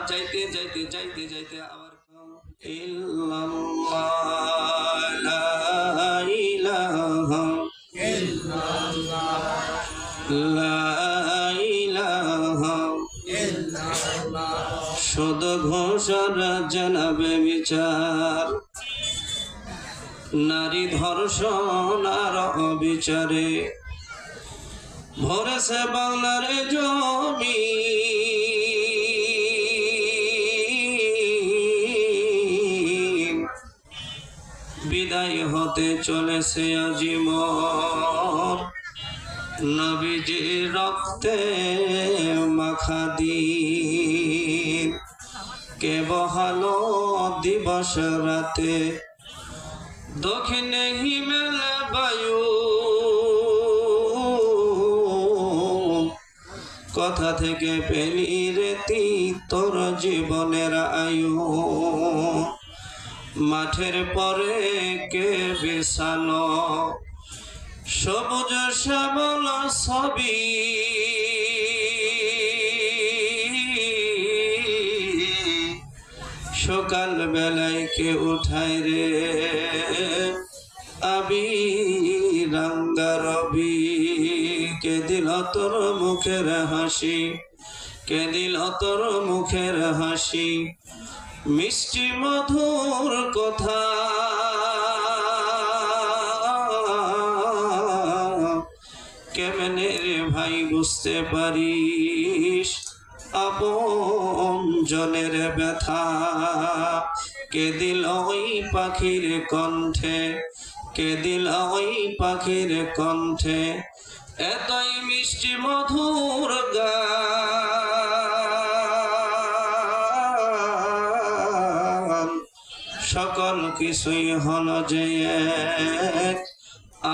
যাইতে যাইতে যাইতে যাইতে আবার ইল্লাল্লাহ লা ইলাহা ইল্লাল্লাহ লা ইলাহা ইল্লাল্লাহ শুধু ঘোষণা জানাবে বিচার নারী ধর্ষণ আর অবিচারে ভরেছে বাংলার জমি বিদায় হতে চলেছে আজীবন নবীজির রক্তে মাখা দিন কে বহালো দিবস রাতে দক্ষিণে হিমেল বায়ু কথা থেকে পেলি রেতি তোর জীবনের আয়ু মাঠের পরে কে বিছানো সবুজ শ্যামল ছবি সকাল বেলায় কে উঠায় রে আবি রাঙ্গা রবি কে দিল তোর মুখের হাসি কে দিল তোর মুখের হাসি মিষ্টি মধুর কথা কেমনে রে ভাই বুঝতে পারিস আপন জনের ব্যথা কে দিল ওই পাখির কণ্ঠে কে দিল ওই পাখির কণ্ঠে এতই মিষ্টি মধুর গান সকল কিছুই হলো যে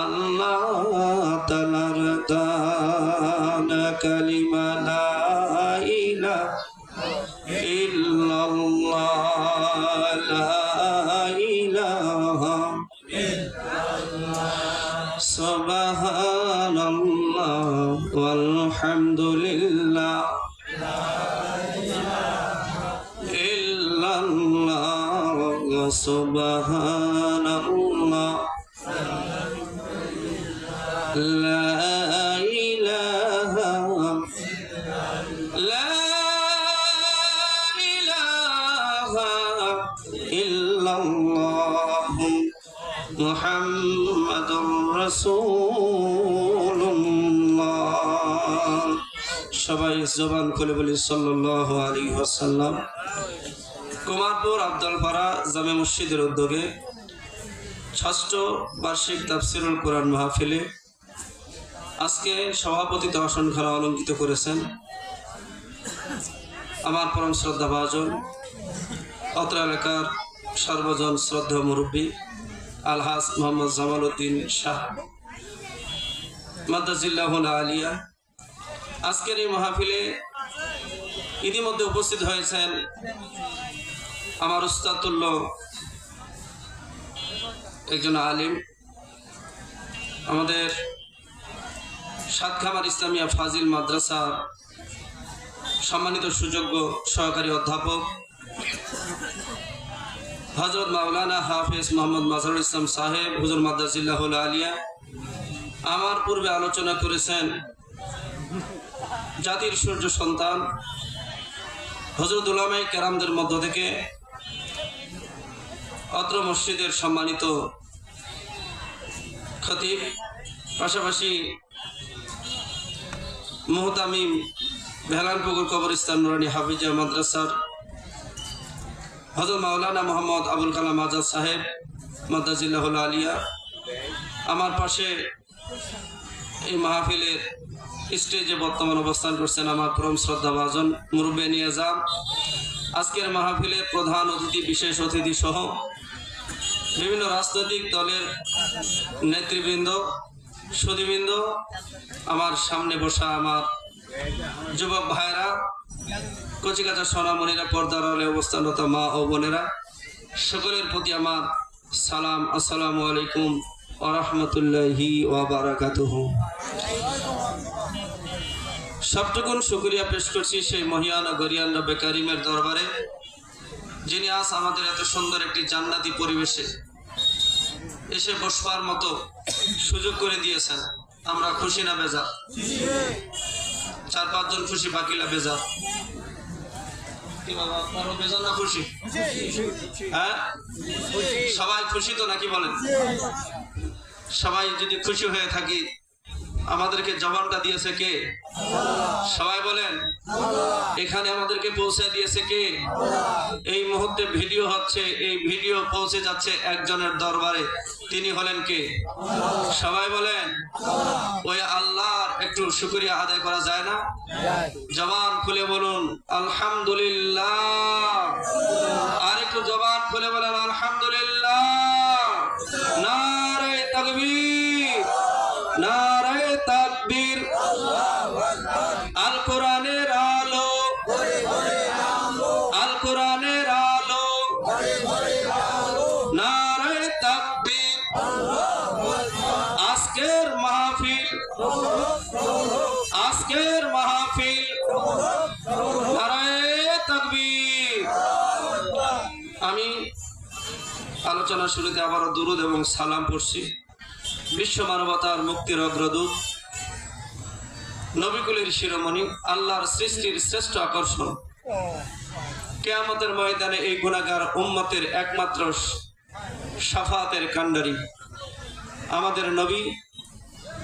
আল্লাহ তাআলার দান কালিমা লা ইলাহা ইল্লাল্লাহ লা ইলাহা ইল্লাল্লাহ সুবহানাল্লাহ ওয়ালহামদুলিল্লাহ লা ইলাহা ইল্লাল্লাহ সুবহানাল্লাহ لا إله إلا الله محمد رسول الله সবাই জবান খুলে বলি সাল্লাল্লাহু আলাইহি ওয়াসাল্লাম। কুমারপুর আব্দুলপাড়া জামে মসজিদের উদ্যোগে ষষ্ঠ বার্ষিক তাফসিরুল কোরআন মাহফিলে আজকে সভাপতিত্ব আসনখানা অলঙ্কিত করেছেন আমার পরম শ্রদ্ধা ভাজন অত্র এলাকার সর্বজন শ্রদ্ধা মুরব্বী আলহাজ মোহাম্মদ জামাল উদ্দিন শাহ মাদ্দাজিল্লাহুল আলিয়া। আজকের এই মাহফিলে ইতিমধ্যে উপস্থিত হয়েছেন আমার উস্তাদুল্য একজন আলিম, আমাদের সাতখামার ইসলামিয়া ফাজিল মাদ্রাসা সম্মানিত সুযোগ্য সহকারী অধ্যাপক হযরত মাওলানা হাফেজ মোহাম্মদ মাজহারুল ইসলাম সাহেব হুজুর মাদ্দাজিল্লাহুল আলিয়া। আমার পূর্বে আলোচনা করেছেন জাতির সূর্য সন্তান হযরত উলামায়ে কেরামদের মধ্য থেকে অত্র মসজিদের সম্মানিত খতিব, পাশাপাশি মুহতামিম বেহলানপুকুর কবরস্থান নুরানি হাফিজিয়া মাদ্রাসার হযরত মাওলানা মোহাম্মদ আবুল কালাম আজাদ সাহেব মাদ্দাজিল্লাহুল আলিয়া। আমার পাশে এই মাহফিলের স্টেজে বর্তমান অবস্থান করছেন আমার পরম শ্রদ্ধা ভাজন মুরব্বী নিয়াজাম। আজকের মাহফিলের প্রধান অতিথি, বিশেষ অতিথি সহ বিভিন্ন রাজনৈতিক দলের নেতৃবৃন্দ, সুধীবৃন্দ, আমার সামনে বসা আমার যুবক ভাইরা, কচিকাচা সোনামণিরা, পর্দার আড়ালে অবস্থানরত মা ও বোনেরা, সকলের প্রতি আমার সালাম। আসসালামু আলাইকুম ওয়া রাহমাতুল্লাহি ওয়া বারাকাতুহু। সবটুকুন শুকরিয়া পেশ করছি সেই মহিয়ান ও গরিয়ান রব্বে কারিমের দরবারে, যিনি আজ আমাদের এত সুন্দর একটি জান্নাতি পরিবেশে এসে বসবার মতো সুযোগ করে দিয়েছেন। আমরা খুশি না বেজার? 4-5 জন খুশি, বাকিলা বেজার। কি বাবা, আপনারও বেজার না খুশি? হ্যাঁ, সবাই খুশি তো নাকি বলেন? সবাই যদি খুশি হয়ে থাকি, আমাদেরকে জবানটা দিয়েছে কে? সবাই বলেন। এখানে আমাদেরকে পৌঁছে দিয়েছে কে? এই মুহূর্তে ভিডিও হচ্ছে, এই ভিডিও পৌঁছে যাচ্ছে একজনের দরবারে, তিনি হলেন কে? সবাই বলেন। ওই আল্লাহর একটু শুকরিয়া আদায় করা যায় না? জবান খুলে বলুন আলহামদুলিল্লাহ। আর একটু জবান খুলে বলেন আলহামদুলিল্লাহ। নারে তাকবীর, নারে তাকবীর। আল কোরআনের আলো, আল কোরআনের আলো, নারে তাকবীর। আজকের মাহফিল, আজকের মাহফিল, নারে তাকবীর। আমি আলোচনার শুরুতে আবারও দুরুদ এবং সালাম পড়ছি। বিশ্ব মানবতার মুক্তির অগ্রদূত, নবিকুলের শিরোমণি, আল্লাহর সৃষ্টির শ্রেষ্ঠ আকর্ষণ, কিয়ামতের ময়দানে এই গুনাহগার উম্মতের একমাত্র শাফাতের কান্ডারি আমাদের নবী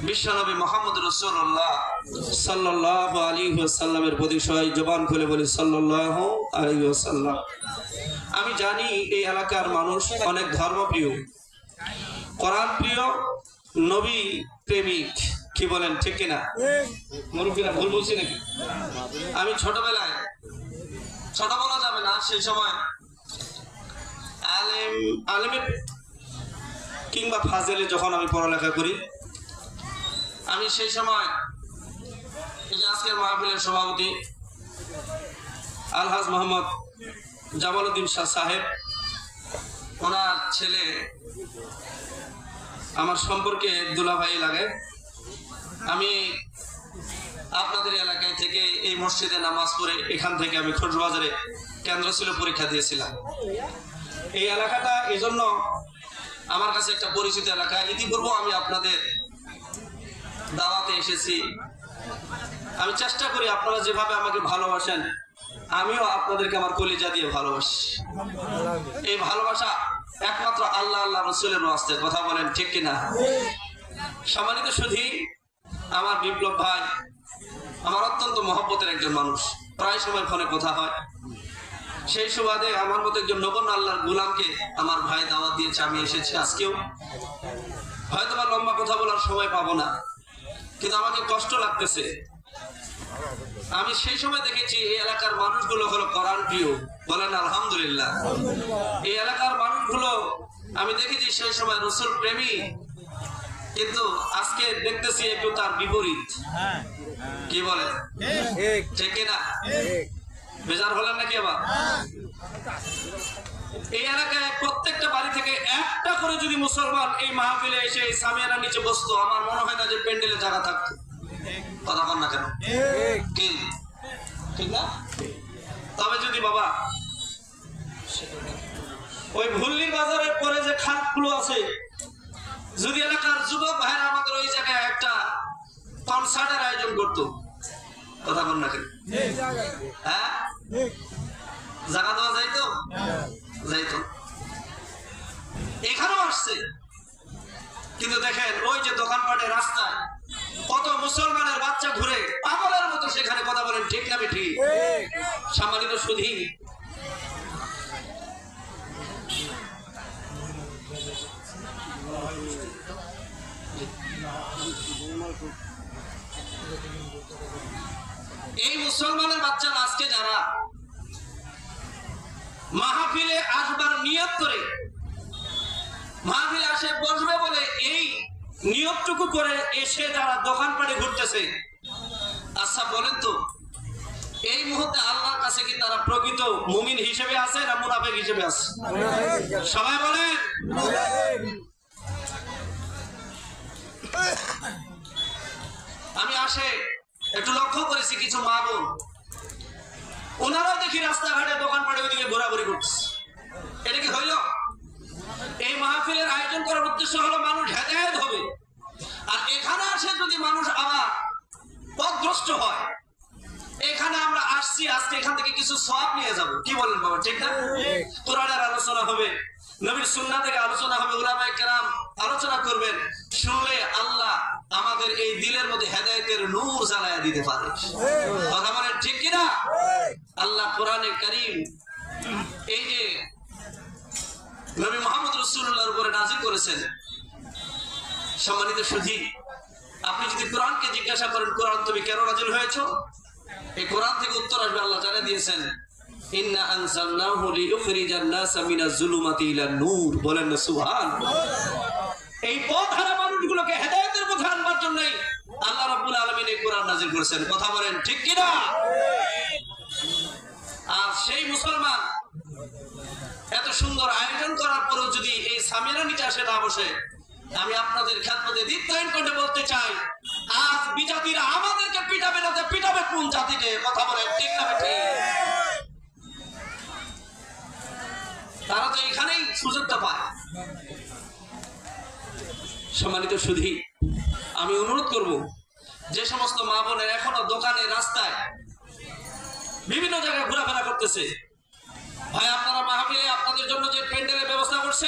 বিশ্বনবী মুহাম্মদ রাসূলুল্লাহ সাল্লাল্লাহু আলাইহি ওয়াসাল্লামের প্রতি সবাই জবান খুলে বলি সাল্লাল্লাহু আলাইহি ওয়াসাল্লাম। আমি জানি এই এলাকার মানুষ অনেক ধর্মপ্রিয়, কোরআন প্রিয়, নবী প্রেমিক। কি বলেন, ঠিক কিনা? মুরব্বীরা ভুল বলছি নাকি? আমি ছোটবেলায়, ছোট বলা যাবে না, সেই সময় আলেমে কিংবা ফাজেলে যখন আমি পড়ালেখা করি, আমি সেই সময় এই যে আজকের মাহফিলের সভাপতি আলহাজ মোহাম্মদ জামালউদ্দিন শাহ সাহেব, ওনার ছেলে আমার সম্পর্কে দুলাভাই লাগে। আমি আপনাদের এলাকায় থেকে এই মসজিদে নামাজ পড়ে এখান থেকে আমি খোঁজবাজারে কেন্দ্র ছিল পরীক্ষা দিয়েছিলাম। এই এলাকাটা এই জন্য আমার কাছে একটা পরিচিত এলাকা। ইতিপূর্বে আমি আপনাদের দাওয়াতে এসেছি। আমি চেষ্টা করি আপনারা যেভাবে আমাকে ভালোবাসেন, আমিও আপনাদেরকে আমার কলিজা দিয়ে ভালোবাসি। এই ভালোবাসা একমাত্র আল্লাহ আল্লাহ রসুলের ওয়াস্তে। কথা বলেন, ঠিক কিনা? সম্মানিত সুধী, আমার বিপ্লব ভাই আমার অত্যন্ত মহব্বতের একজন মানুষ, প্রায় সময় ফোনে কথা হয়। সেই সুবাদে আমার মতো একজন নগণ্য আল্লাহর গোলামকে আমার ভাই দাওয়াত দিয়েছে, আমি এসেছি। আজকেও হয়তো বা লম্বা কথা বলার সময় পাবো না, কিন্তু আমাকে কষ্ট লাগতেছে। আমি সেই সময় দেখেছি এই এলাকার মানুষগুলো হলো কোরআন প্রিয়, বলেন আলহামদুলিল্লাহ। এই এলাকার মানুষগুলো আমি দেখেছি সেই সময় রাসূল প্রেমী, কিন্তু আজকে দেখতেছি একটু তার বিপরীত। কি বলে, ঠিক কিনা? বেজার হলেন নাকি? আবার এই এলাকায় প্রত্যেকটা বাড়ি থেকে একটা করে যদি মুসলমান এই মাহফিলে এসে এই সামিয়ানার নিচে বসতো, আমার মনে হয় না যে প্যান্ডেলে জায়গা থাকতো। কথা বল না কেন? কি ঠিক না? তবে যদি বাবা ওই ভুল্লির বাজারের পরে যে খাতগুলো আছে, যদি এলাকার যুবক ভাইরা আমাদের ওই জায়গায় একটা কনসার্টের আয়োজন করতো, কথা বল না কেন? হ্যাঁ, জায়গা দেওয়া যাইতো? যাইতো। এখানেও আসছে, কিন্তু দেখেন ওই যে দোকানপাটের রাস্তায় কত মুসলমানের বাচ্চা ঘুরে পাগলের মতো সেখানে। কথা বলেন, ঠিক না ঠিক? সম্মানিত সুধী, এই মুসলমানের বাচ্চারা আজকে যারা মাহফিলে আসবার নিয়ত করে মাহফিলে আসে বসবে বলে এই নিয়তটুকু করে এসে যারা দোকানপাটে ঘুরতেছে, আচ্ছা বলেন তো এই মুহূর্তে আল্লাহর কাছে কি তারা প্রকৃত মুমিন হিসেবে আছে না মুনাফিক হিসেবে আছে? সবাই বলেন। আমি আসে একটু লক্ষ্য করেছি কিছু মা বোন ওনারাও দেখি রাস্তাঘাটে দোকানপাটে ওইদিকে ঘোরাঘুরি করতেছে। এটা কি হইল? এই মাহফিলের আয়োজন করার উদ্দেশ্য হলো মানুষ হেদায়েত হবে, আর এখানে আসে যদি মানুষ আবার পথভ্রষ্ট হয়। এখানে আমরা আসছি আজকে এখান থেকে কিছু সওয়াব নিয়ে যাব, কি বলেন বাবা? ঠিক না? কোরআনের আলোচনা হবে, নবীর সুন্নাহ থেকে আলোচনা হবে, উলামায়ে কেরাম আলোচনা করবেন। শুনলে আল্লাহ আমাদের এই দিলের মধ্যে হেদায়েতের নূর জ্বালায়া দিতে পারে। কথা বলেন ঠিক কি না? আল্লাহ কোরআনে কারীম এই যে নবী মুহাম্মদ রাসূলুল্লাহর উপরে নাযিল করেছেন। সম্মানিত সুধী, আপনি যদি কোরআনকে জিজ্ঞাসা করেন কোরআন তুমি কেন নাযিল হয়েছে, এই কোরআন থেকে উত্তর আসবে। আল্লাহ জানিয়ে দিয়েছেন ইন্না আনজালনাহু লিইখরিজান নাসা মিনাজ জুলুমাতি ইলান নূর। বলেন না সুবহানাল্লাহ। এই পথহারা মানুষগুলোকে হেদায়েতের পথে আনবার জন্যই আল্লাহ রাব্বুল আলামিন এই কোরআন নাযিল করেছেন। কথা বলেন ঠিক কি না? আর সেই মুসলমান এত সুন্দর আয়োজন করার পরেও যদি এই সামিরা নিচে আসে না বসে, আমি আপনাদের খেদমতে দীপ্তায়ন করে বলতে চাই, আজ বিজাতিরা আমাদেরকে পিটাবে না, পিটাবে কোন জাতিকে? কথা বলেন ঠিক না ঠিক? তারা তো এখানেই সুযোগটা পায়। সম্মানিত সুধী, আমি অনুরোধ করব যে সমস্ত মা বোনের এখনো দোকানে রাস্তায় বিভিন্ন জায়গায় ঘোরাফেরা করতেছে, ভাই আপনারা মাহফিলে আপনাদের জন্য যে প্যান্ডেলের ব্যবস্থা করছে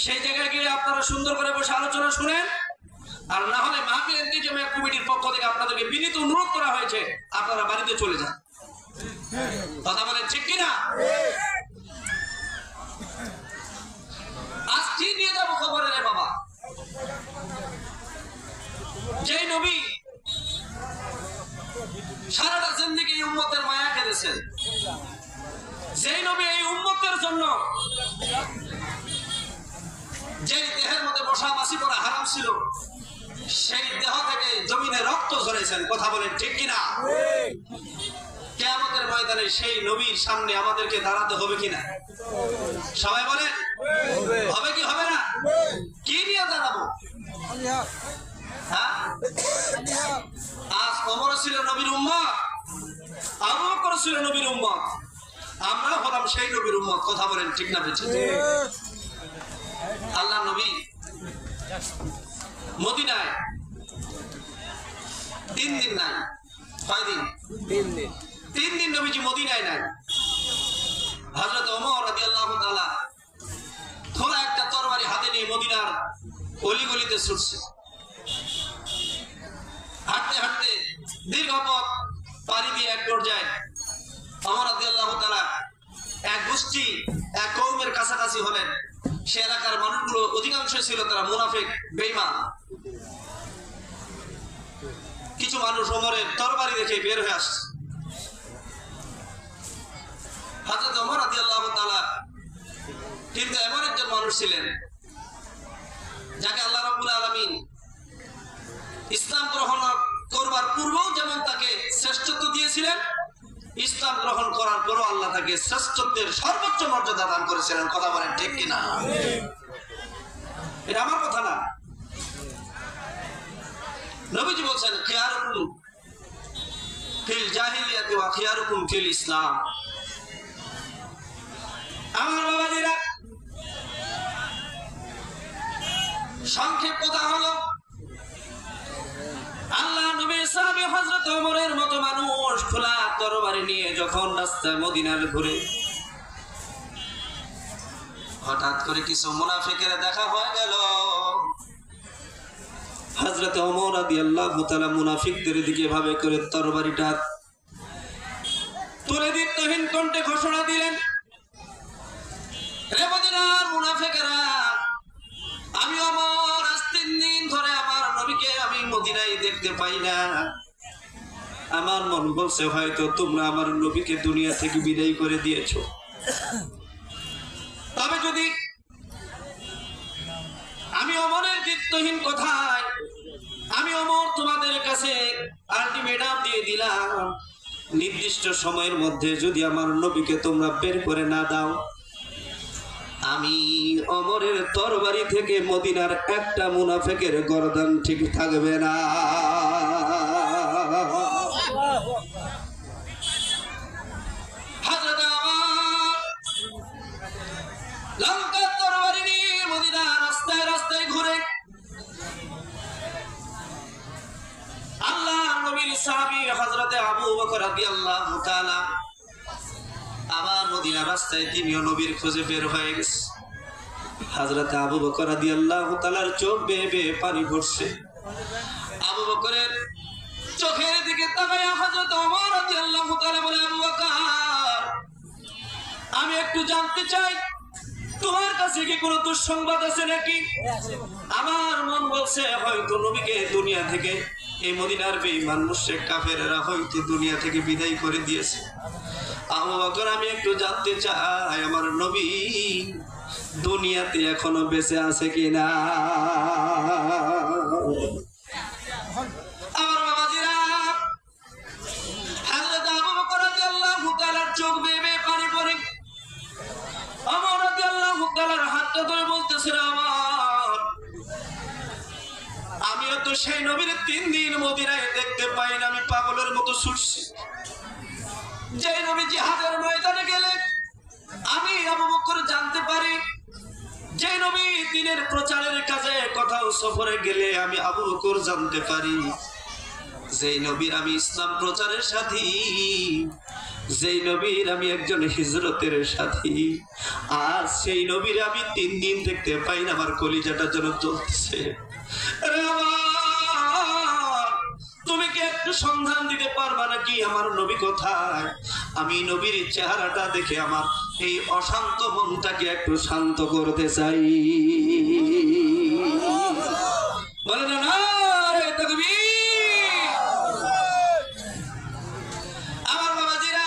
সেই জায়গায় গিয়ে আপনারা সুন্দর করে বসে আলোচনা শুনেন। আর না হলে মাহফিল ইন্তেজামিয়া কমিটির পক্ষ থেকে আপনাদেরকে বিনীত অনুরোধ করা হয়েছে আপনারা বাড়িতে চলে যান। কথা বলেন ঠিক কিনা? আজ কি নিয়ে যাবো খবরে রে বাবা? যে নবী সারাটা জিন্দেগি এই উম্মতের মায়া কেঁদেছেন, যেই নবী এই উম্মতের জন্য যেই দেহের মধ্যে বসা বাসি করা হারাম ছিল সেই দেহ থেকে জমিনে রক্ত ঝরেছেন। কথা বলেন ঠিক কিনা? কিয়ামতের ময়দানে সেই নবীর সামনে আমাদেরকে দাঁড়াতে হবে কিনা? সবাই বলেন হবে কি হবে না? কি নিয়ে দাঁড়াবো? হ্যাঁ, আজ ওমর ছিল নবীর উম্মত, আবু বকর ছিল নবীর উম্মত, আমরা হলাম সেই নবীর উম্মত। কথা বলেন ঠিক না বেঠিক? আল্লাহ নবী মদিনায় 3 দিন নাই। কয় দিন? 3 দিন নবীজি মদিনায় নাই। হযরত ওমর রাদিয়াল্লাহু তাআলা থোড়া একটা তরবারি হাতে নিয়ে মদিনার অলিগলিতে ছুটছে। হাঁটতে হাঁটতে দীর্ঘ পথ পাড়ি দিয়ে এক পর্যায়ে ওমর রাদিয়াল্লাহু তাআলা এক গোষ্ঠী, এক কওমের কাছাকাছি হলেন। সে এলাকার মানুষগুলো অধিকাংশ ছিল তারা মুনাফিক, বেঈমান। কিছু মানুষ ওমরের তরবারি দেখে বের হয়ে আসছে। হযরত ওমর রাদিয়াল্লাহু তাআলা কিন্তু এমন একজন মানুষ ছিলেন যাকে আল্লাহ রাব্বুল আলামিন ইসলাম গ্রহণ করবার পূর্বেও যেমন তাকে শ্রেষ্ঠত্ব দিয়েছিলেন, ইসলাম গ্রহণ করার পরও আল্লাহ তাকে শ্রেষ্ঠত্বের সর্বোচ্চ মর্যাদা দান করেছিলেন। কথা বলেন ঠিক কিনা? এটা আমার কথা না, নবীজি বলছেন খিয়ারুকুম ফিল জাহিলিয়াতি ওয়া খিয়ারুকুম ফিল ইসলাম। আমার বাবাজিরা, সংক্ষেপ কথা হলো আল্লাহ নবীর সাহাবী হযরত ওমরের মতো মানুষ খোলা তরবারি নিয়ে যখন রাস্তায় মদিনার ঘুরে, হঠাৎ করে কিছু মুনাফিকের দেখা হয়ে গেল। হযরত ওমর রাদিয়াল্লাহু তাআলা মুনাফিকদের দিকে ভাবে করে তরবারিটা তুলে দীপ্তহীন কণ্ঠে ঘোষণা দিলেন, হে মদিনার মুনাফিকেরা, আমি ওমর আজ 3 দিন ধরে আমার নবীকে আমি মদিনায় দেখতে পাই না। আমার মন বলছে হয়তো তোমরা আমার নবীকে দুনিয়া থেকে বিদায় করে দিয়েছো। তবে যদি আমি ওমরের দীপ্তহীন কথায় আমি ওমর তোমাদের কাছে আলটিমেটাম দিয়ে দিলাম, নির্দিষ্ট সময়ের মধ্যে যদি আমার নবীকে তোমরা বের করে না দাও, আমি ওমরের তরবারি থেকে মদিনার একটা মুনাফিকের গর্দান ঠিক থাকবে না। মদিনা রাস্তায় তিনিও নবীর খোঁজে বের হয়ে গেছে। হযরত আবু বকর রাদিয়াল্লাহু তাআলার চোখ বেয়ে বেয়ে পানি পড়ছে। আবু বকরের চোখের দিকে তাকায়া হযরত ওমর রাদিয়াল্লাহু তাআলা বলে, আবু বকর, আমি একটু জানতে চাই তোমার কাছে কি কোনো দুঃসংবাদ আছে নাকি? আমার মন বলছে হয়তো নবীকে দুনিয়া থেকে, এই মদিনার বেঈমান মুশরিক কাফেররা হয়তো দুনিয়া থেকে বিদায় করে দিয়েছে। আবু বকর, আমি একটু জানতে চাই আমার নবী দুনিয়াতে এখনো বেঁচে আছে কিনা। আমার বাবাজিরা, হযরত আবু বকর রাদিয়াল্লাহু তাআলার চোখ বেয়ে বেয়ে পানি পড়ে। ওমর রাদিয়াল্লাহু তাআলার হাতটা ধরে বলতেছে, আমিও তো সেই নবীর 3 দিন মদিনায় দেখতে পাই না, আমি পাগলের মতো ছুটছি। যে নবী জিহাদের ময়দানে গেলে আমি আবু বকর জানতে পারি, যে নবী দ্বীনের প্রচারের কাজে কোথাও সফরে গেলে আমি আবু বকর জানতে পারি, যেই নবীর আমি ইসলাম প্রচারের সাথী, যেই নবীর আমি একজন হিজরতের সাথী, আর সেই নবীর আমি 3 দিন দেখতে পাই না। আমার কলিজাটা যেন চলতেছে। তুমি কি একটু সন্ধান দিতে পারবা নাকি আমার নবী কোথায়? আমি নবীর চেহারাটা দেখে আমার এই অশান্ত মনটাকে একটু শান্ত করতে চাই। বলে না না রে তাকবীর। আমার বাবাজিরা,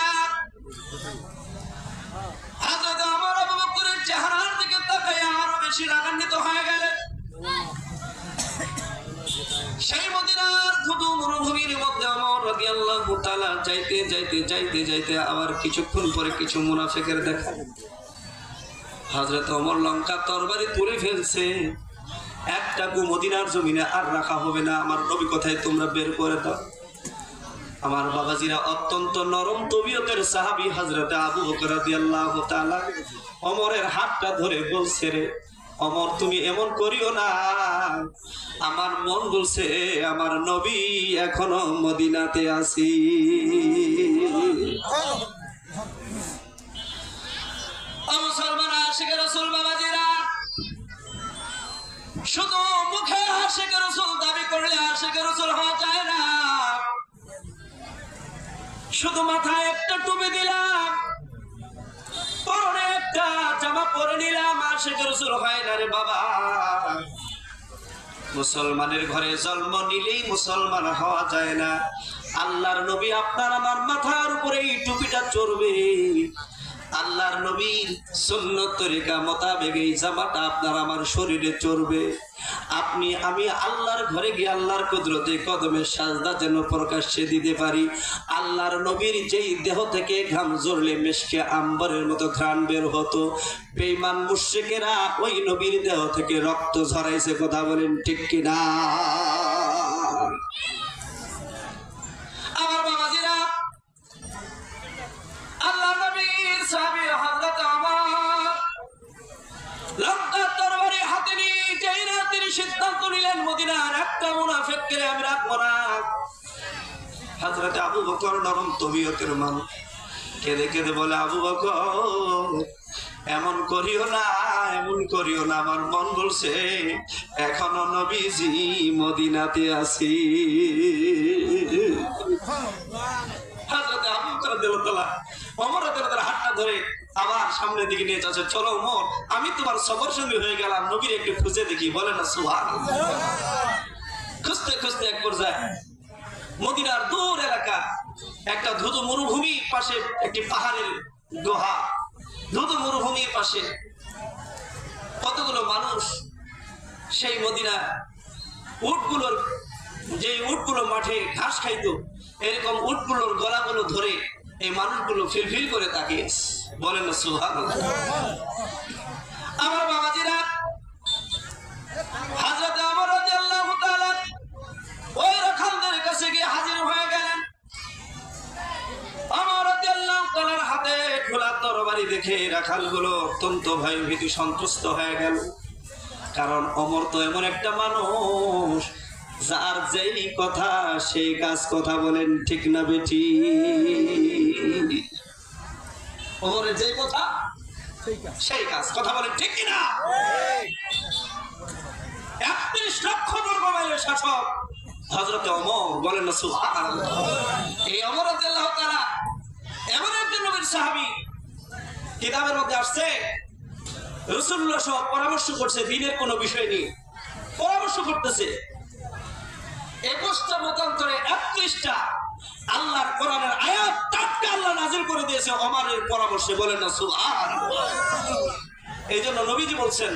হযরত ওমর আবু বকরের চেহারার দিকে তাকায় আরো বেশি রাগান্বিত হয়ে গেলেন। সেই মদিনার ধুধু মরুভূমির মধ্যে ওমর রাদিয়াল্লাহু তাআলা যাইতে যাইতে যাইতে যাইতে আবার কিছুক্ষণ পরে কিছু মুনাফিকের দেখা। হযরত ওমর লঙ্কা তরবারি তুলে ফেলছে। একটা মদিনার জমিনে আর রাখা হবে না, আমার নবী কোথায় তোমরা বের করে দাও। আমার বাবাজিরা, অত্যন্ত নরম তবিয়তের সাহাবী হযরত আবু বকর রাদিয়াল্লাহু তাআলা ওমরের হাতটা ধরে বলছে, রে ওমর, তুমি এমন করিও না, আমার মন বলছে আমার নবী এখনো মদিনাতে আছি। মুসলমান আশিকে রাসূল বাবাজিরা, শুধু মুখে আশিকে রাসূল দাবি করলে আশিকে রাসূল হওয়া যায় না। শুধু মাথায় একটা টুপি দিলাম, পরনে একটা জামা পরে নিলাম, আশিকে রাসূল হয় না রে বাবা। মুসলমানের ঘরে জন্ম নিলেই মুসলমান হওয়া যায় না। আল্লাহর নবী আপনার আমার মাথার উপরে এই টুপিটা চড়বে, আল্লাহর নবীর সুন্নত তরিকা মোতাবেক এই জামাটা আপনার আমার শরীরে চড়বে। আপনি আমি আল্লাহর ঘরে গিয়ে আল্লাহর কুদরতে কদমে সাজদা যেন প্রকাশ্যে দিতে পারি। আল্লাহর নবীর যেই দেহ থেকে ঘাম ঝরলে মিশকে আম্বরের মতো ঘ্রাণ বের হতো, বেঈমান মুশরিকেরা ওই নবীর দেহ থেকে রক্ত ঝরাইছে। কথা বলেন ঠিক কিনা? আমার বাবাজিরা, আল্লাহর নবীর সাহাবী হযরত ওমর লঙ্কা তরবারি হাতে নিয়ে যেই না তিনি সিদ্ধান্ত নিলেন মদিনার একটা মুনাফিককে আমি রাখবো না। হযরত আবু বকর নরম তবিয়তের মানুষ, কেঁদে কেঁদে বলে, আবু বকর এমন করিও না, এমন করিও না, আমার মন বলছে এখনো নবীজি মদিনাতে আছি। হযরত আবু বকর রাদিয়াল্লাহু তাআলা ওমর রাদিয়াল্লাহু তাআলার হাতটা ধরে আবার সামনের দিকে নিয়ে যাচ্ছে, চলো ওমর, আমি তোমার সফর সঙ্গী হয়ে গেলাম, নবীর একটু খুঁজে দেখি। বলে না সুবহানাল্লাহ। খুঁজতে খুঁজতে এক পর্যায়ে মদিনার দূর এলাকা একটা ধুধু মরুভূমির পাশে একটি পাহাড়ের গুহা, ধুধু মরুভূমির পাশে কতগুলো মানুষ সেই মদিনা উটগুলোর, যে উটগুলো মাঠে ঘাস খাইতো, এরকম উটগুলোর গলাগুলো ধরে এই মানুষগুলো ফিলফিল করে তাকিয়ে। বলেন না সুবহানাল্লাহ। আমার বাবাজিরা, হযরত ওমর রাদিয়াল্লাহু তাআলা ওই রাখালদের কাছে গিয়ে হাজির হয়ে গেলেন। ওমর রাদিয়াল্লাহু তাআলার হাতে খোলা তরবারি দেখে রাখালগুলো অত্যন্ত ভয়ভীতি সন্ত্রস্ত হয়ে গেল। কারণ ওমর তো এমন একটা মানুষ যার যেই কথা সেই কাজ। কথা বলেন ঠিক না বেটি? ওমরের যেই কথা সেই কাজ। কথা বলেন ঠিক কিনা? 31 লক্ষ বর্গ মাইলের শাসক হযরত ওমর, বলেন না সুবহানাল্লাহ। এই ওমর রাদিয়াল্লাহু তাআলা এমন একজন নবীর সাহাবী, কিতাবের মধ্যে আসছে রাসূলুল্লাহ সহ পরামর্শ করছে দ্বীনের কোন বিষয় নিয়ে পরামর্শ করতেছে। 21টা মতান্তরে 31টা আল্লাহর কোরআনের আয়াত টাটকা আল্লাহ নাযিল করে দিয়েছে ওমরের পরামর্শে, বলেন না সুবহানাল্লাহ। এইজন্য নবীজি বলছেন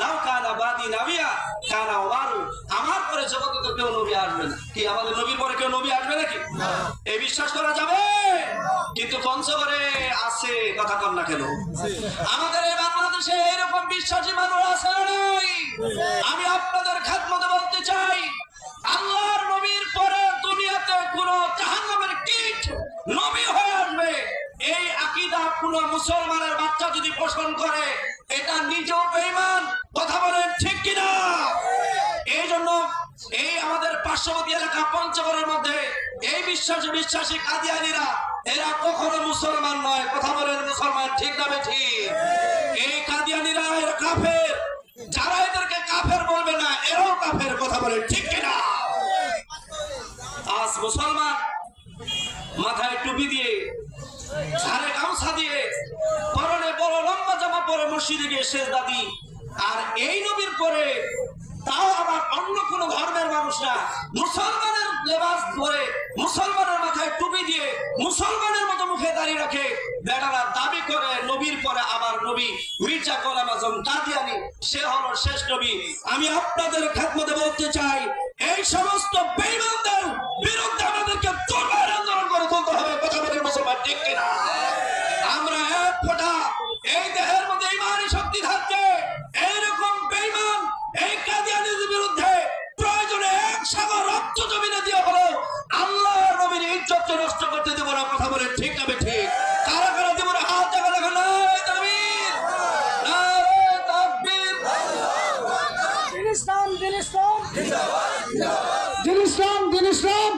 লাউ কানা বাদি নবিয়া কানা ওমর, আমার পরে জগতে তো কেউ নবী আসবে না। কি আমাদের নবীর পরে কেউ নবী আসবে নাকি? এই বিশ্বাস করা যাবে? কিন্তু পঞ্চগড়ে আছে, কথা কন না কেন? আমাদের এই বাংলাদেশে এরকম বিশ্বাসী মানুষ আছে না নাই? আমি আপনাদের খাদমতে বলতে চাই, আল্লাহর নবীর পরে দুনিয়াতে কোন জাহান্নামের কীট নবী হয়ে আসবে, এই আকীদা কোন মুসলমানের বাচ্চা যদি পোষণ করে, এটা নিজেও বেঈমান। কথা বলেন ঠিক কিনা? এই জন্য এই আমাদের পার্শ্ববর্তী এলাকা পঞ্চগড়ের মধ্যে এই বিশ্বাসী কাদিয়ানীরা, এরা কখনো মুসলমান নয়। কথা বলেন মুসলমান ঠিক না ঠিক? এই কাদিয়ানীরা এরা কাফের, যারা এদেরকে কাফের বলবে না এরাও কাফের। কথা বলেন ঠিক কিনা? আজ মুসলমান মাথায় টুপি দিয়ে, ঘাড়ে গামছা দিয়ে, পরনে বড় লম্বা জামা পরে মসজিদে গিয়ে সেজদা দিই, আর এই নবীর পরে তাও আবার অন্য কোন ধর্মের মানুষ না, মুসলমানের লেবাস পরে, মুসলমানের মাথায় টুপি দিয়ে, মুসলমানের মতো মুখে দাঁড়িয়ে রাখে, বেটারা দাবি করে নবীর পরে আবার নবী মির্জা গোলাম আজম কাদিয়ানী সে হলো শেষ নবী। আমি আপনাদের খেদমতে বলতে চাই, এই সমস্ত বেঈমানদের বিরুদ্ধে আমাদেরকে দুর্বার আন্দোলন করে তুলতে হবে। কথা বলেন মুসলমান ঠিক কিনা? আমরা এক ফোঁটা এই দেহের মধ্যে ঈমানী শক্তি থাকতে এইরকম বেঈমান এই কাদিয়ানীদের বিরুদ্ধে প্রয়োজনে এক সাগর রক্ত জমিনে দিয়ে হলো আল্লাহর নবীর ইজ্জত নষ্ট করতে দেব না। কথা বলেন ঠিক না ঠিক? কারা কারা দেব না? হাত দেখা দেখা না তাকবীর, নারে তাকবীর। দিন ইসলাম, দিন ইসলাম, দিন ইসলাম, দিন ইসলাম,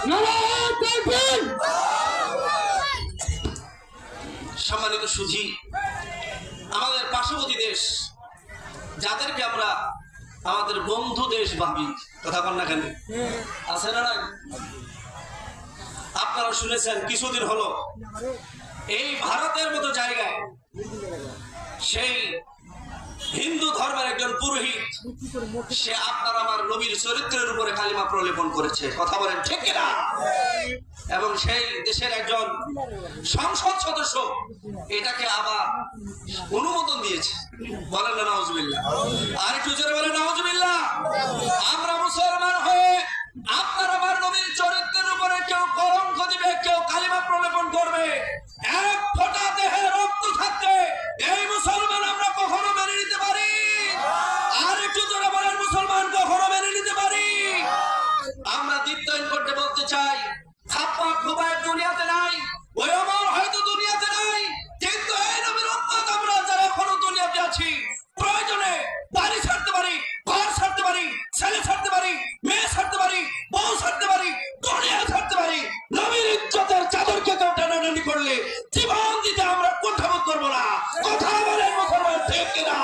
নারে তাকবীর। সম্মানিত সুধী, আমাদের পার্শ্ববর্তী দেশ, যাদেরকে আমরা আমাদের বন্ধু দেশ ভাবি, কথা বল না কেন, আছে না নাই? আপনারা শুনেছেন কিছুদিন হলো এই ভারতের মতো জায়গায় সেই হিন্দু ধর্মের একজন পুরোহিত, সে আপনার আমার নবীর চরিত্রের উপরে কালিমা প্রলেপন করেছে। কথা বলেন ঠিক কিনা? এবং সেই দেশের একজন সংসদ সদস্য এটাকে আবার অনুমোদন দিয়েছে। বলেন না নাউজুবিল্লাহ? আর একটু জোরে বলেন নাউজুবিল্লাহ। আমরা মুসলমান হয়ে আপনার আমার নবীর চরিত্রের উপরে কেউ কলঙ্ক দিবে, কেউ কালিমা প্রলেপন করবে, এক ফোঁটা দেহে রক্ত থাকতে এই মুসলমান আমরা কখনো মেনে নিতে পারি? আর একটু জোরে বলেন মুসলমান কখনো মেনে নিতে পারি? আমরা দীপ্তায়ন করতে বলতে চাই, খাপ্পা খুবায়ের দুনিয়াতে নাই, ওই ওমর হয়তো দুনিয়াতে নাই, কিন্তু এই নবীর উম্মত আমরা যারা এখনো দুনিয়াতে আছি, প্রয়োজনে বাড়ি ছাড়তে পারি, ঘর ছাড়তে পারি, ছেলে ছাড়তে পারি, মেয়ে ছাড়তে পারি, বউ ছাড়তে পারি, দুনিয়া ছাড়তে পারি, নবীর ইজ্জতের চাদরকে কেউ টানাটানি করলে জীবন দিতে আমরা কুণ্ঠাবোধ করবো না। কথা বলেন মুসলমান ঠিক কিনা?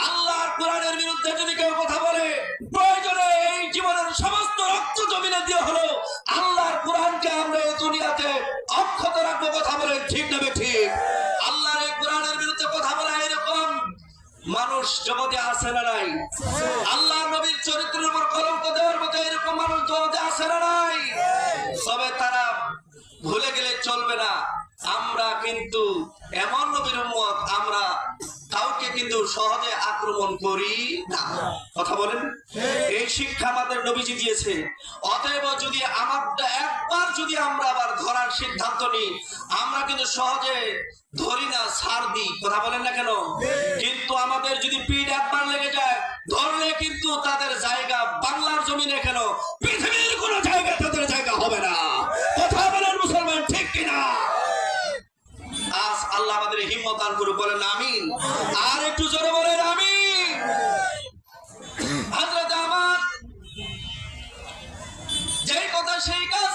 আল্লাহর কোরআনের বিরুদ্ধে যদি কেউ কথা বলে, প্রয়োজনে এই জীবনের সমস্ত রক্ত জমিনে দিয়ে হলো আল্লাহর কোরআনকে আমরা এই দুনিয়াতে অক্ষত রাখবো। কথা বলেন ঠিক না ঠিক? আল্লাহর এই কোরআনের বিরুদ্ধে কথা বলা এরকম মানুষ জগতে আছে না নাই? আল্লাহর নবীর চরিত্রের উপর কলঙ্ক দেওয়ার মতো এরকম মানুষ জগতে আছে না নাই? তবে তারা ভুলে গেলে চলবে না, আমরা কিন্তু এমন নবীর উম্মত, আমরা কাউকে কিন্তু সহজে আক্রমণ করি না। কথা বলেন? এই শিক্ষা আমাদের নবীজি দিয়েছে। অতএব যদি আমারটা একবার যদি আমরা আবার ধরার সিদ্ধান্ত নিই, আমরা কিন্তু সহজে ধরি না, ছাড় দিই। কথা বলেন না কেন? কিন্তু আমাদের যদি পিঠ একবার লেগে যায়, ধরলে কিন্তু তাদের জায়গা বাংলার জমিনে কেন পৃথিবীর কোন জায়গায় তাদের জায়গা হবে না। কথা বলেন মুসলমান ঠিক কিনা? আজ আল্লাহ আমাদের হিম্মত দান করুক, বলেন আমিন। আর একটু জোরে বলেন আমিন। হযরত আমার যেই কথা সেই কাজ,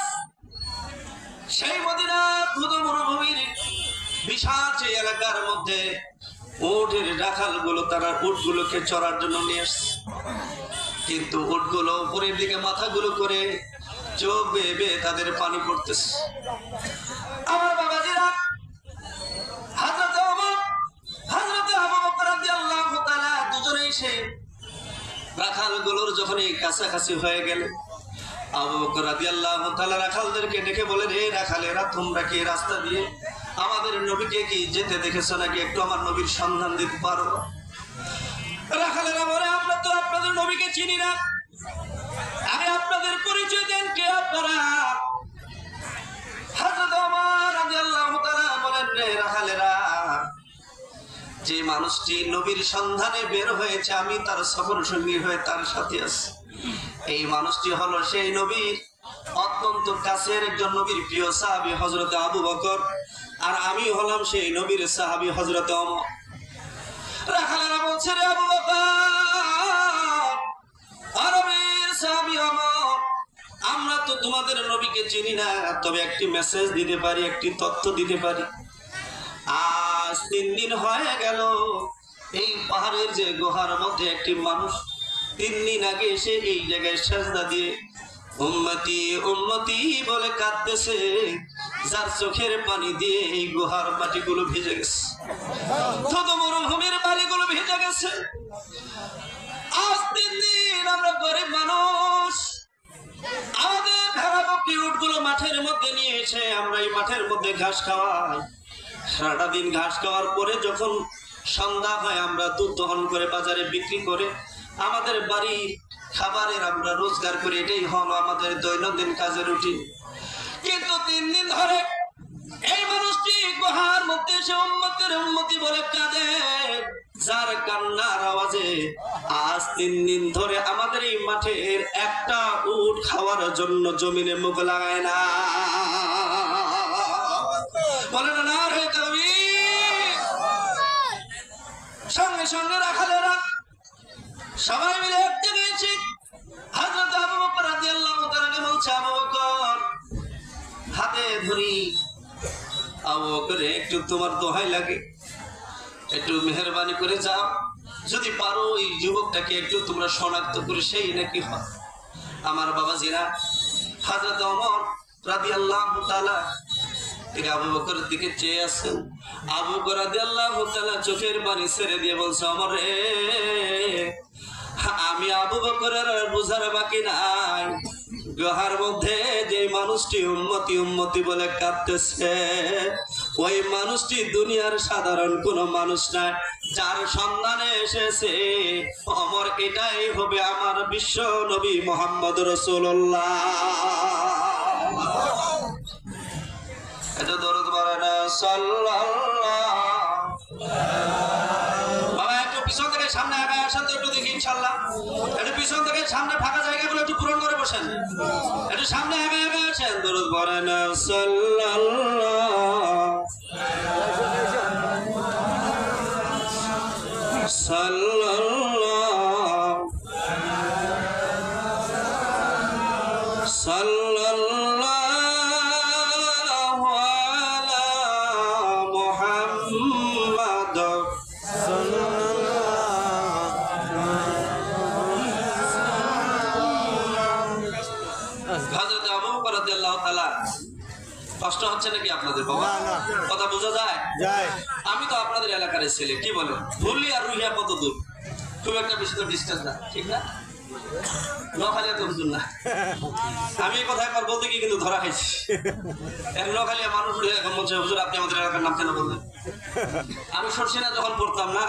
সেই মদিনার ধুধু মরুভূমির নিশাচ এই এলাকার মধ্যে উটের রাখালগুলো তারা উটগুলোকে চড়ার জন্য নিয়ে আসছে, কিন্তু উটগুলো উপরের দিকে মাথাগুলো করে চোখ বেয়ে বেয়ে তাদের পানি পড়তেছে। আমার বাবাজিরা, হযরত ওমর, হযরত আবু বকর রাদিয়াল্লাহু তাআলা দুজনে এসে রাখালগুলোর যখন এই কাছাকাছি হয়ে গেল, আবু বকর রাদিয়াল্লাহু তাআলা রাখালদেরকে ডেকে বলেন, হে রাখালেরা, তোমরা কি রাস্তা দিয়ে আমাদের নবীকে কি যেতে দেখেছো নাকি? একটু আমার নবীর সন্ধান দিতে পারো? রাখালেরা বলে, আমরা তো আপনাদের নবীকে চিনি না, আরে আপনাদের পরিচয় দেন, কে আপনারা? হযরত ওমর রাদিয়াল্লাহু তাআলা বলেন, রে রাখালেরা, যে মানুষটি নবীর সন্ধানে বের হয়েছে আমি তার সফর সঙ্গী হয়ে তার সাথে আছি। এই মানুষটি হলো সেই নবীর অত্যন্ত কাছের একজন নবীর প্রিয় সাহাবী হযরত আবু বকর, আর আমি হলাম সেই নবীর সাহাবী হযরত ওমর। রাখালেরা বলছে, রে আবু বকর, আরবের সাহাবী ওমর, আমরা তো তোমাদের নবীকে চিনি না, তবে একটি মেসেজ দিতে পারি, একটি তথ্য দিতে পারি। আজ 3 দিন হয়ে গেল এই পাহাড়ের যে গুহার মধ্যে একটি মানুষ 3 দিন আগে এসে এই জায়গায় সেজদা দিয়ে উম্মতি উম্মতি বলে কাঁদতেছে, যার চোখের পানি দিয়ে এই গুহার মাটিগুলো ভিজে গেছে, থত মরুভূমির বালিগুলো ভিজে গেছে। আজ 3 দিন আমরা গরিব মানুষ, আমাদের ভেড়া বকরি উটগুলো মাঠের মধ্যে নিয়ে এসে আমরা এই মাঠের মধ্যে ঘাস খাওয়াই। সারাটা দিন ঘাস খাওয়ার পরে যখন সন্ধ্যা হয় আমরা দুধ দহন করে বাজারে বিক্রি করে আমাদের বাড়ি খাবারের আমরা রোজগার করি, এটাই হলো আমাদের দৈনন্দিন কাজের রুটিন। কিন্তু 3 দিন ধরে এই মানুষটি গুহার মধ্যে এসে উম্মতের উম্মতি বলে কাঁদে, যার কান্নার আওয়াজে আজ 3 দিন ধরে আমাদের এই মাঠের একটা উট খাওয়ার জন্য জমিনে মুখ লাগায় না। বলে না রে তাকবীর। সঙ্গে সঙ্গে রাখালেরা সবাই মিলে একটু গিয়েছি, হযরত আবু বকর রাদিয়াল্লাহু তাআলা বলছে, আবু বকর হাতে ধরি, আবু বকর একটু তোমার দোহাই লাগে, একটু মেহেরবানি করে যাও, যদি পারো এই যুবকটাকে একটু তোমরা শনাক্ত করে সেই নাকি হয়। আমার বাবাজিরা, হযরত ওমর রাদিয়াল্লাহু তাআলা তিনি আবু বকরের দিকে চেয়ে আছেন। আবু বকর রাদিয়াল্লাহু তাআলা চোখের পানি ছেড়ে দিয়ে বলছে, ওমর রে, আমি আবু বকরের বুঝার বাকি নাই, গুহার মধ্যে যে মানুষটি উম্মতি উম্মতি বলে কাঁদতেছে, ওই মানুষটি দুনিয়ার সাধারণ কোনো মানুষ নয়, যার সন্ধানে এসেছে ওমর এটাই হবে আমার বিশ্ব নবী মুহাম্মদ রাসূলুল্লাহ। এটা দরুদ পড়েন সাল্লাল্লাহু। বাবা একটু পিছন থেকে সামনে আগায় আসেন তো, একটু দেখি ইনশাআল্লাহ। একটু পিছন থেকে সামনে ফাঁকা জায়গাগুলো একটু পূরণ করে বসেন, একটু সামনে আগায় আগায় আসেন। দরুদ পড়েন সাল্লাল্লাহু সাল্লাল্লাহু সাল্লাল্লাহু আলা মুহাম্মাদ হযরত আবু বকর রাদিয়াল্লাহু তাআলা। কষ্ট হচ্ছে নাকি আপনাদের বাবা? কথা বোঝা যায়? আমি তো আপনাদের এলাকার ছেলে, কি বলেন? ভুলি আর রুহিয়া কত দূর? খুব একটা বেশি তো ডিস্টেন্স না, ঠিক না? নোয়াখালী তো হুজুর না, আমি এই কথা একবার বলতে গিয়ে কিন্তু ধরা খাইছি। নোয়াখালী মানুষ এখন বলছে, হুজুর আপনি আমাদের এলাকার নাম কেন বললেন? আমি সরসিনা যখন পড়তাম না,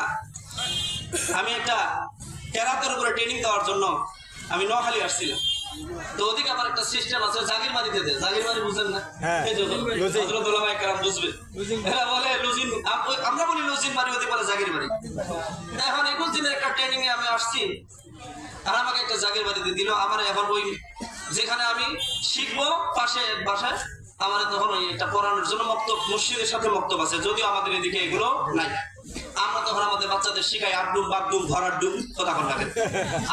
আমি একটা কেরাতের উপরে ট্রেনিং দেওয়ার জন্য আমি নোয়াখালী আসছিলাম। তো ওদিকে আমার একটা সিস্টেম আছে, জাগির বাড়িতে দেয়। জাগির বাড়ি বুঝেন না? হযরত উলামায়ে কেরাম বুঝবে। এরা বলে লুজিন, আমরা বলি লুজিন বাড়ি, ওদিকে বলে জাগির বাড়ি। এখন 21 দিনের একটা ট্রেনিং এ আমি আসছি, আর আমাকে একটা জাগির বাড়িতে দিল। আমার এখন ওই যেখানে আমি শিখবো পাশে বাসায় আমার তখন ওই একটা পড়ানোর জন্য মক্তব, মসজিদের সাথে মক্তব আছে, যদিও আমাদের এদিকে এগুলো নাই। আমরা তখন আমাদের বাচ্চাদের শিখাই আড্ডুম বাগডুম ভরার ডুম, কথা কোন লাগে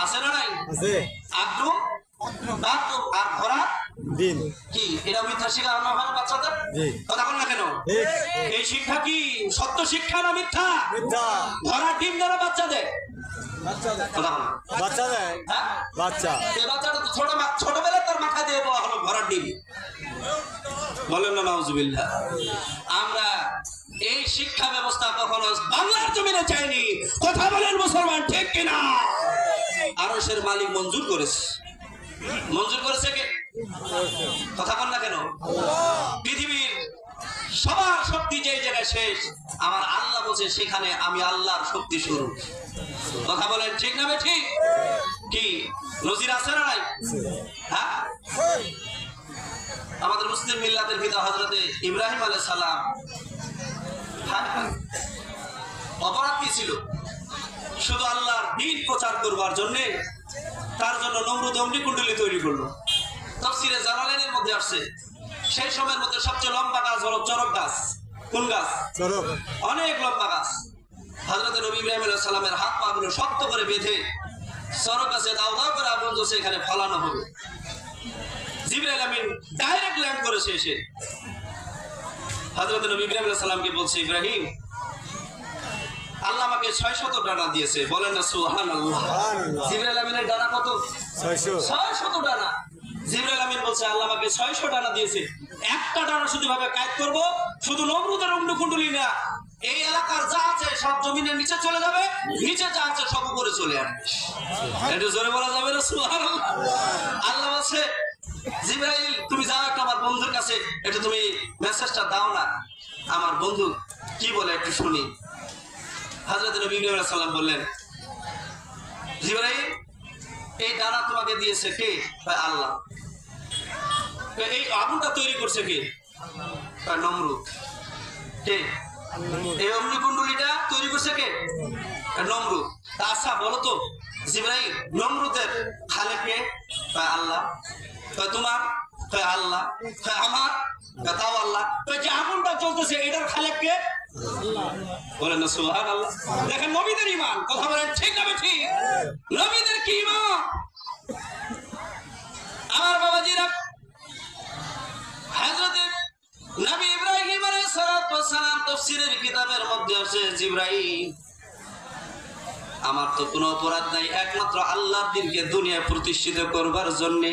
আছে না নাই? আড্ডুম বাগডুম আর ভরা দিন কি এটা মিথ্যা শেখানো হয় না বাচ্চাদের? জি। কথা বল না কেন? ঠিক। এই শিক্ষা কি সত্য শিক্ষা না মিথ্যা? মিথ্যা। ধরা ডিম দ্বারা বাচ্চা দেয়। কথা বল না। বাচ্চা দেয় হ্যাঁ? বাচ্চা এই বাচ্চাটা তো ছোটবেলায় তার মাথায় দিয়ে দেওয়া হলো ভরার ডিম। বলেন না নাউজুবিল্লাহ। আমরা এই শিক্ষা ব্যবস্থা কখনো বাংলার জমিনে চাইনি। কথা বলেন মুসলমান, ঠিক কিনা? আরশের মালিক মঞ্জুর করেছে। মঞ্জুর করেছে কে? কথা বল না কেন? পৃথিবীর সবার শক্তি যে জায়গায় শেষ, আমার আল্লাহ বলছে সেখানে আমি আল্লাহর শক্তি শুরু। কথা বলেন ঠিক না ঠিক? কি নজির আছে না নাই? হ্যাঁ, আমাদের মুসলিম মিল্লাতের পিতা হযরতে ইব্রাহিম আলাইহিস সালাম অপরাধ কি ছিল? শুধু আল্লাহর দ্বীন প্রচার করবার জন্য তার জন্য নমরুদ অগ্নিকুণ্ডলী তৈরি করলো। তাফসীরে জালালাইনের মধ্যে আসছে সেই সময়ের মধ্যে সবচেয়ে লম্বা গাছ হলো চরক গাছ। কোন গাছ? চরক। অনেক লম্বা গাছ। হযরতে নবী ইব্রাহিম আলাইহিস সালামের হাত পা গুলো শক্ত করে বেঁধে চরক গাছে দাও দাও করে আগুন জ্বলছে, এখানে ফলানো হবে। জিবরাইল আমিন ডাইরেক্ট ল্যান্ড করেছে এসে হযরত নবী ইব্রাহিম আলাইহিস সালামকে বলছে, ইব্রাহিম, আল্লাহ আমাকে 600 ডানা দিয়েছে। বলেন না সুবহানাল্লাহ। সুবহানাল্লাহ। জিবরাইল আমিনের ডানা কত? 600 ডানা। জিবরাইল আমিন বলছে আল্লাহ আমাকে 600 ডানা দিয়েছে। একটা ডানা শুধু ভাবে কায়েদ করব, শুধু নমরুদের অগ্নিকুণ্ডলী না, এই এলাকার যা আছে সব জমিনের নিচে চলে যাবে, নিচে যা আছে সব উপরে চলে আসবে। একটু জোরে বলা যাবে না সুবহানাল্লাহ? আল্লাহ বলছে, জিবরাইল তুমি যাও একটা আমার বন্ধুর কাছে, একটু তুমি মেসেজটা দাও না। আমার বন্ধু কি বলে একটু শুনি। হযরত নবী ইব্রাহিম আলাইহিস সালাম বললেন, জিবরাইল, এই ডানা তোমাকে দিয়েছে কে? আল্লাহ। এই আগুনটা তৈরি করছে কে? নমরুদ। কে? এই অগ্নিকুণ্ডলীটা তৈরি করছে কে? নমরুদ। আচ্ছা বলো তো জিবরাইল, নমরুদের খালেক কে? আল্লাহ। তোমার? আল্লাহ। আমার? তাও আল্লাহ। যে আগুনটা চলতেছে এটার খালেক কে? বলেন না সুবহানাল্লাহ। দেখেন নবীদের ঈমান। কথা বলেন ঠিক না ঠিক? নবীদের কি ঈমান? আমার বাবাজিরা, হযরত নবী ইব্রাহিম আলাইহিস সালাম তাফসীরের কিতাবের মধ্যে আছে, জিবরাইল, আমার তো কোনো অপরাধ নাই, একমাত্র আল্লাহর দ্বীনকে দুনিয়ায় প্রতিষ্ঠিত করবার জন্য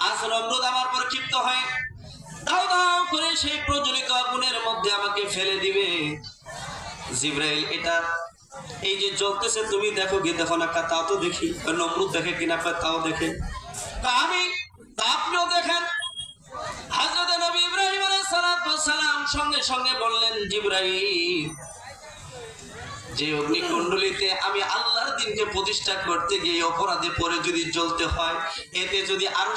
আজ নমরুদ আমার পর ক্ষিপ্ত হয় দাও দাও করে সেই প্রজ্বলিত আগুনের মধ্যে আমাকে ফেলে দিবে। জিবরাইল, এটা এই যে জ্বলতেছে তুমি দেখো কি দেখো না? তাও তো দেখি। নমরুদ দেখে কিনা? তাও দেখে। আমি আপনিও দেখেন। হযরত নবী ইব্রাহিম আলাইহিস সালাম সঙ্গে সঙ্গে বললেন, জিবরাইল, যে অগ্নিকুণ্ডলীতে আমি আল্লাহর দ্বীনকে প্রতিষ্ঠা করতে গিয়ে অপরাধে পড়ে যদি জ্বলতে হয়, এতে যদি আরো